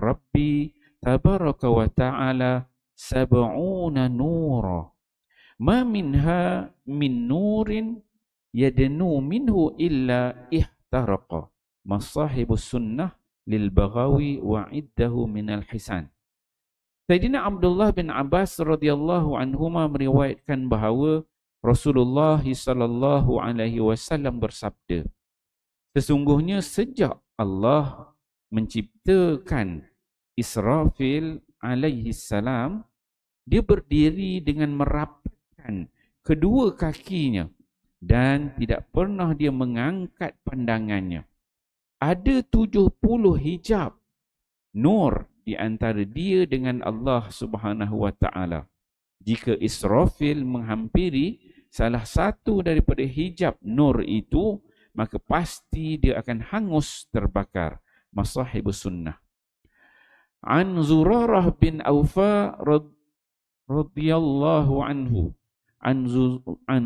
rabbi tabaraka wa ta'ala sab'una nura ma minha min nurin yadnu minhu illa ihtaraqa masahibus sunnah lil Baghawi wa iddahu min al-hisan. Sayyidina Abdullah bin Abbas radhiyallahu anhuma meriwayatkan bahawa Rasulullah sallallahu alaihi wasallam bersabda, sesungguhnya sejak Allah menciptakan Israfil alaihi salam, dia berdiri dengan merapatkan kedua kakinya dan tidak pernah dia mengangkat pandangannya. Ada 70 hijab nur di antara dia dengan Allah Subhanahu wa taala. Jika Israfil menghampiri salah satu daripada hijab nur itu, maka pasti dia akan hangus terbakar. Masahibus sunnah. An Zurarah bin Awfa radhiyallahu anhu. An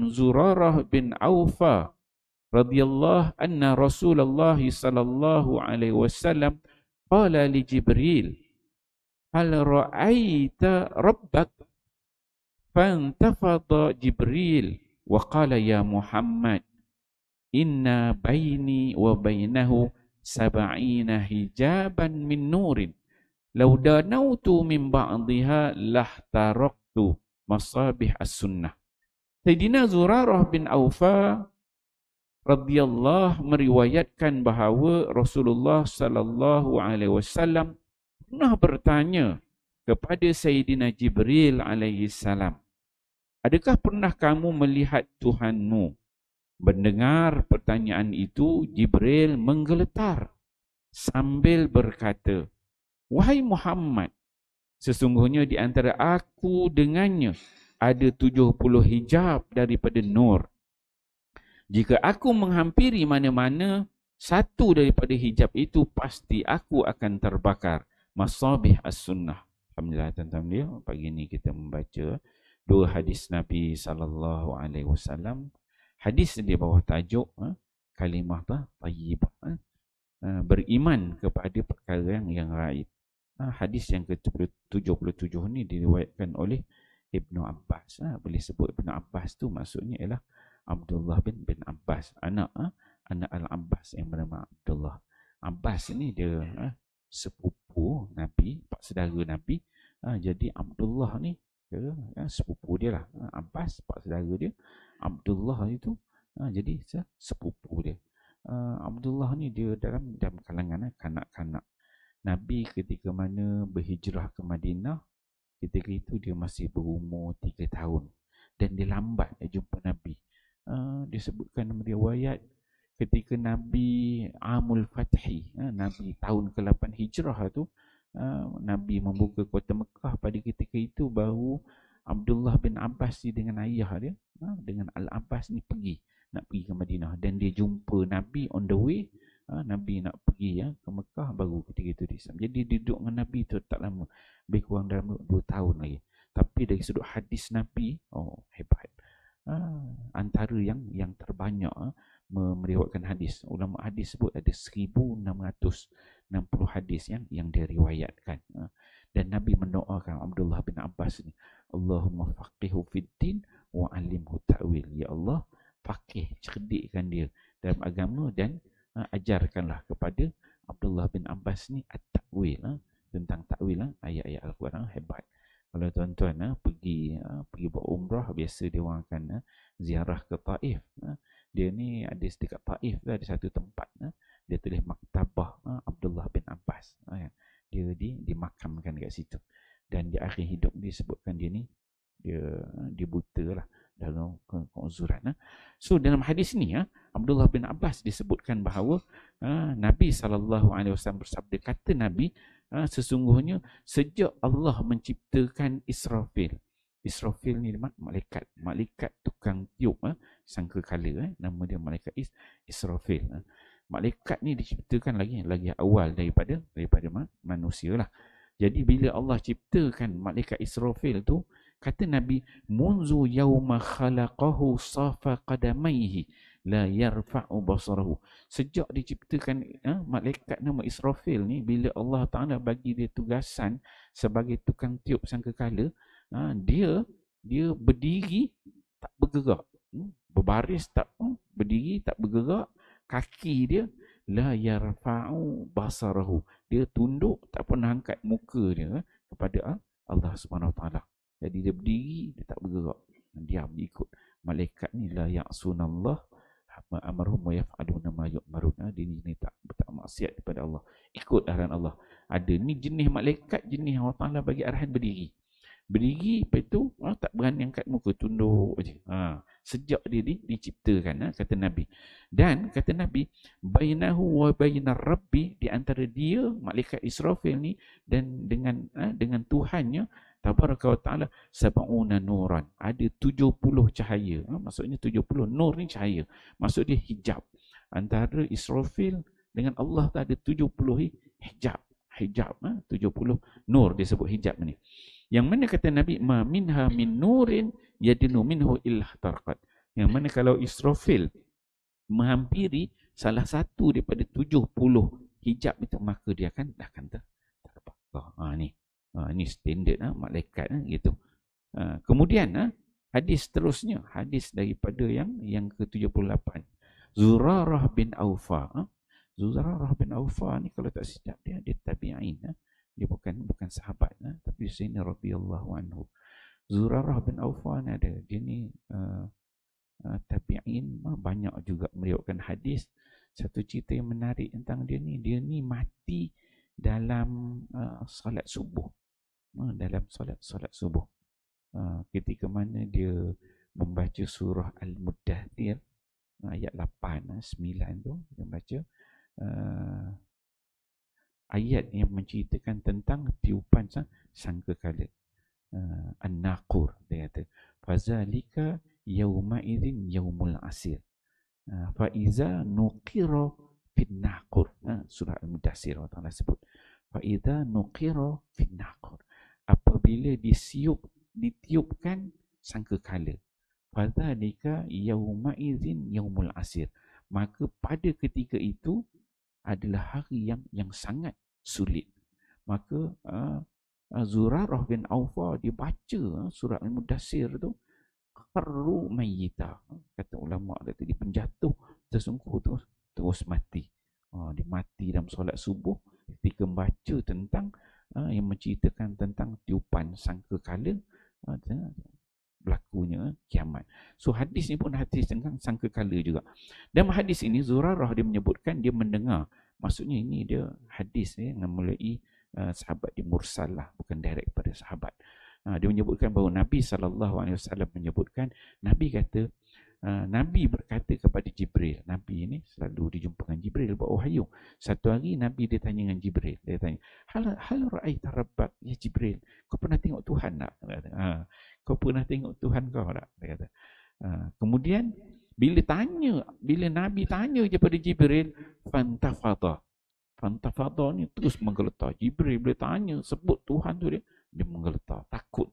Zurarah bin Awfa radhiyallahu anna Rasulullah sallallahu alaihi wasallam qala li Jibril, hal ra'aita rabbak? Fantafada Jibril wa qala ya Muhammad, inna baini wa bainahu sab'ina hijaban min nurin law danautu min ba'dihha lahtaraktu masabih as-sunnah. Sayyidina Zurarah bin Awfa radhiyallahu meriwayatkan bahawa Rasulullah sallallahu alaihi wasallam pernah bertanya kepada Sayyidina Jibril alaihi salam, adakah pernah kamu melihat Tuhanmu? Mendengar pertanyaan itu, Jibril menggeletar sambil berkata, wahai Muhammad, sesungguhnya di antara aku dengannya ada 70 hijab daripada nur. Jika aku menghampiri mana-mana satu daripada hijab itu, pasti aku akan terbakar. Masabih as-sunnah. Alhamdulillah tuan-tuan dia, pagi ini kita membaca dua hadis Nabi sallallahu alaihi wasallam. Hadis di bawah tajuk kalimah tayyibah, beriman kepada perkara yang gaib. Hadis yang ke-77 ni diriwayatkan oleh Ibnu Abbas. Boleh sebut Ibnu Abbas tu maksudnya ialah Abdullah bin Abbas, anak Al-Abbas yang bernama Abdullah. Abbas ni dia sepupu Nabi, pak saudara Nabi. Jadi Abdullah ni dia, sepupu dia lah. Abbas pak saudara dia, Abdullah itu jadi sepupu dia. Abdullah ni dia dalam kalangan kanak-kanak Nabi ketika mana berhijrah ke Madinah. Ketika itu dia masih berumur 3 tahun dan dia lambat jumpa Nabi. Disebutkan dalam riwayat ketika Nabi Amul Fathi, Nabi tahun ke-8 hijrah tu, Nabi membuka kota Mekah. Pada ketika itu baru Abdullah bin Abbas dengan ayah dia, dengan Al-Abbas ni nak pergi ke Madinah, dan dia jumpa Nabi on the way. Nabi nak pergi ke Mekah, baru ketika itu dia Islam. Jadi dia duduk dengan Nabi tu tak lama, lebih kurang dalam 2 tahun lagi. Tapi dari sudut hadis Nabi, hebat. Antara yang terbanyak meriwayatkan hadis. Ulama hadis sebut ada 1660 hadis yang dia riwayatkan. Dan Nabi mendoakan Abdullah bin Abbas ni, Allahumma faqihu fid din wa alimhu ta'wil. Ya Allah, faqih, cerdikkan dia dalam agama dan ajarkanlah kepada Abdullah bin Abbas ni at-ta'wil, tentang ta'wil ayat-ayat Al-Quran. Hebat. Kalau tuan-tuan pergi buat umrah, biasa dia orang akan ziarah ke Taif. Dia ni ada dekat Taif, ada satu tempat dia tulis maktabah Abdullah bin Abbas. Dia dimakamkan kat situ. Dan di akhir hidup disebutkan dia ni dia buta lah dalam keuzuran. So dalam hadis ni Abdullah bin Abbas disebutkan bahawa Nabi SAW bersabda, kata Nabi, sesungguhnya sejak Allah menciptakan Israfil. Israfil ni malaikat tukang tiup sangkakala, nama dia malaikat Israfil. Malaikat ni diciptakan lagi awal daripada manusia lah. Jadi bila Allah ciptakan malaikat Israfil tu, kata Nabi, munzu yauma khalaqahu safa qadamaihi, la yarfa'u basarahu. Sejak diciptakan malaikat nama Israfil ni, bila Allah Ta'ala bagi dia tugasan sebagai tukang tiup sangkakala, dia berdiri tak bergerak, berbaris tak berdiri tak bergerak, kaki dia la yarfa'u basarahu, dia tunduk tak pernah angkat muka dia kepada Allah Subhanahu Wa Taala. Jadi dia berdiri, dia tak bergerak, diam ikut malaikat ni. La ya'sunallah ma amarhum wa yaf'aluna ma yu'marun. Dia ni tak maksiat kepada Allah, ikut arahan Allah. Ada ni jenis malaikat, jenis Allah Taala bagi arahan berdiri. Lepas tu tak berani angkat muka, tunduk aje. Sejak dia diciptakan, kata Nabi. Dan kata Nabi, bainahu wa bainar rabbi, di antara dia malaikat Israfil ni dan dengan Tuhannya tabaraka wa taala, sab'una nuran, ada 70 cahaya. Maksudnya 70 nur ni cahaya, maksud dia hijab antara Israfil dengan Allah. Tu ada 70 hijab 70 nur disebut hijab ni. Yang mana kata Nabi, ma minha min nurin yadinu minhu illa tarqat. Yang mana kalau Israfil menghampiri salah satu daripada 70 hijab itu, maka dia akan terbakar. Ni standard malaikat gitu. Kemudian hadis terusnya, hadis daripada yang ke-78. Zurarah bin Aufa. Zurarah bin Aufa ni kalau tak silap dia tabi'in. Dia bukan sahabat, tapi sini radhiyallahu anhu. Zurarah bin Aufa ni ada, dia ni tabi'in, banyak juga meriwayatkan hadis. Satu cerita yang menarik tentang dia ni mati dalam solat subuh. Dalam solat subuh. Ketika mana dia membaca surah Al-Muddathir, ayat 8, 9 tu dia baca ayat yang menceritakan tentang tiupan sangkakala. An-Naqur, dia kata fazalika yauma idzin yaumul asir fa iza nuqira fin naqur. Surah Al-Mudaththir Allah Taala sebut fa iza nuqira fin naqur, apabila ditiupkan sangkakala, fazalika yauma idzin yaumul asir, maka pada ketika itu adalah hari yang sangat sulit. Maka Zurarah bin Aufa dia baca surah Al-Mudaththir tu, qarru mayyita, kata ulama dia penjatuh tersungkur terus mati. Dia mati dalam solat subuh ketika membaca tentang yang menceritakan tentang tiupan sangkakala, berlakunya kiamat. So hadis ni pun hadis tentang sangkakala juga. Dalam hadis ini Zurarah dia menyebutkan dia mendengar. Maksudnya ini dia hadis yang melalui sahabat di mursal lah, bukan direct pada sahabat. Dia menyebutkan bahawa Nabi SAW menyebutkan, Nabi kata, Nabi berkata kepada Jibril. Nabi ini selalu dijumpa dengan Jibril buat wahyu. Satu hari Nabi dia tanya dengan Jibril. Dia tanya, hal ra'aita rabbak ya Jibril? Kau pernah tengok Tuhan tak? Kau pernah tengok Tuhan kau tak? Dia kata. Kemudian bila Nabi tanya je pada Jibril, fantafadha ni terus menggeletar. Jibril bila tanya sebut Tuhan tu, dia menggeletar, takut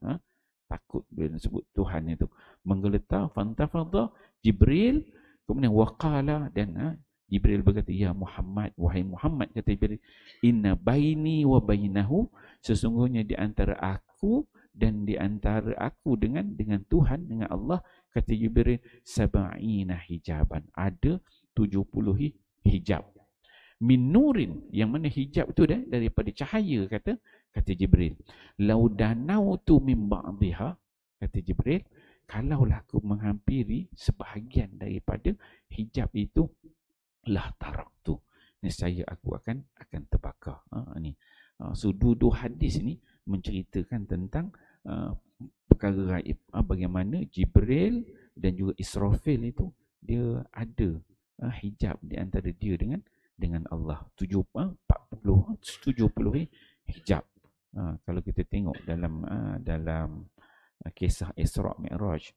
bila sebut Tuhan itu, menggeletar. Fantafadha Jibril, kemudian waqala, dan Jibril berkata, ya Muhammad, wahai Muhammad, kata Jibril, inna baini wa bainahu, sesungguhnya di antara aku dan di antara aku dengan Tuhan, dengan Allah, kata Jibril, sab'ina hijaban, ada 70 hijab. Min nurin, yang mana hijab tu daripada cahaya, kata Jibril. Lau danautu min ba'dihha, kata Jibril, kalaulah aku menghampiri sebahagian daripada hijab itu, lah taraktu, nescaya aku akan terbakar. So dua hadis ni menceritakan tentang perkara gaib, bagaimana Jibril dan juga Israfil itu dia ada hijab di antara dia dengan Allah. 70 hijab. Kalau kita tengok dalam kisah Isra' Mi'raj,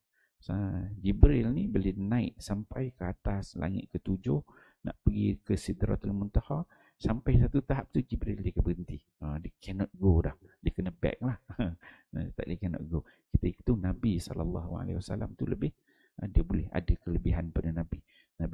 Jibril ni bila naik sampai ke atas langit ke-7, nak pergi ke Sidratul Muntaha, sampai satu tahap tu Jibril dia berhenti. Dia cannot go dah. Dia kena back lah. Tak dia cannot go. Ketika itu Nabi SAW tu lebih, dia boleh ada kelebihan pada Nabi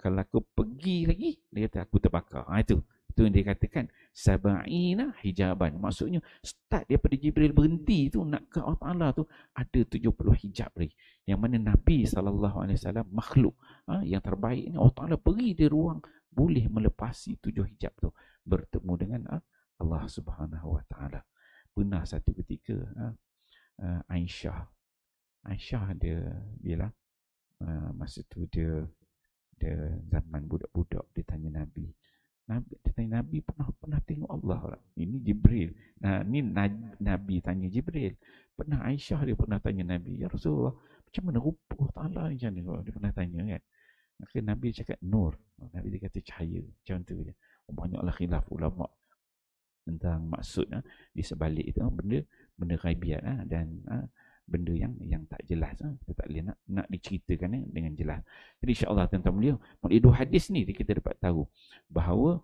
Kalau aku pergi lagi, dia kata aku terbakar. Itu yang dia katakan sab'ina hijaban. Maksudnya start daripada Jibril berhenti tu nak ke Allah Taala tu ada 70 hijab lagi. Yang mana Nabi SAW makhluk yang terbaik ni, Allah Taala beri dia ruang boleh melepasi 7 hijab tu, bertemu dengan Allah Subhanahu Wa Taala. Pernah satu ketika Aisyah dia lah masa tu dia zaman budak-budak, dia tanya Nabi, pernah tengok Allah tak? Ini Jibril. Ni Nabi tanya Jibril. Pernah Aisyah dia pernah tanya Nabi, ya Rasulullah, macam mana rupa Allah Taala macam ni? Dia pernah tanya kan. Maka Nabi cakap nur. Nabi dia kata cahaya. Macam tu je. Banyaklah khilaf ulama tentang maksud di sebalik itu benda ghaibiat dan benda yang tak jelas. Kita tak boleh nak diceritakan dengan jelas. Jadi insya-Allah tuan-tuan beliau, melalui dua hadis ni kita dapat tahu bahawa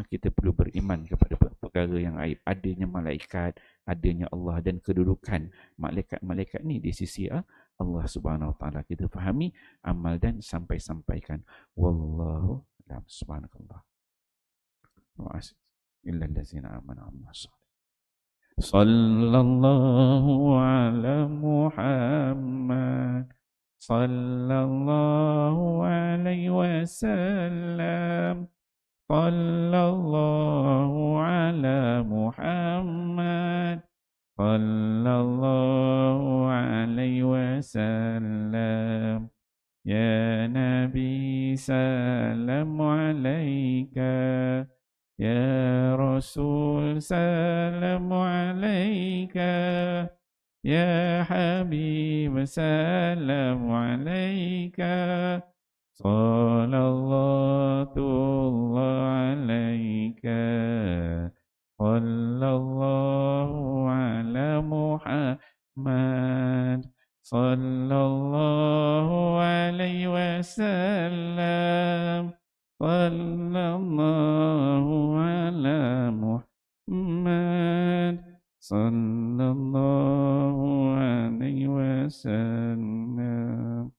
kita perlu beriman kepada perkara yang gaib, adanya malaikat, adanya Allah dan kedudukan malaikat-malaikat ni di sisi Allah Subhanahu Wa Taala. Kita fahami, amal dan sampaikan. Wallahu a'lam. Subhanallah. Wa asy illa allazina amanu wa sallallahu ala Muhammad sallallahu alaihi wasallam sallallahu ala Muhammad sallallahu alaihi wasallam. Ya Nabi salam alaika, ya Rasul salam alaika, ya Habib salam alaika, sallallahu alaika, sallallahu ala Muhammad sallallahu alaihi wasallam sallallahu ala Muhammad sallallahu alaihi wasallam.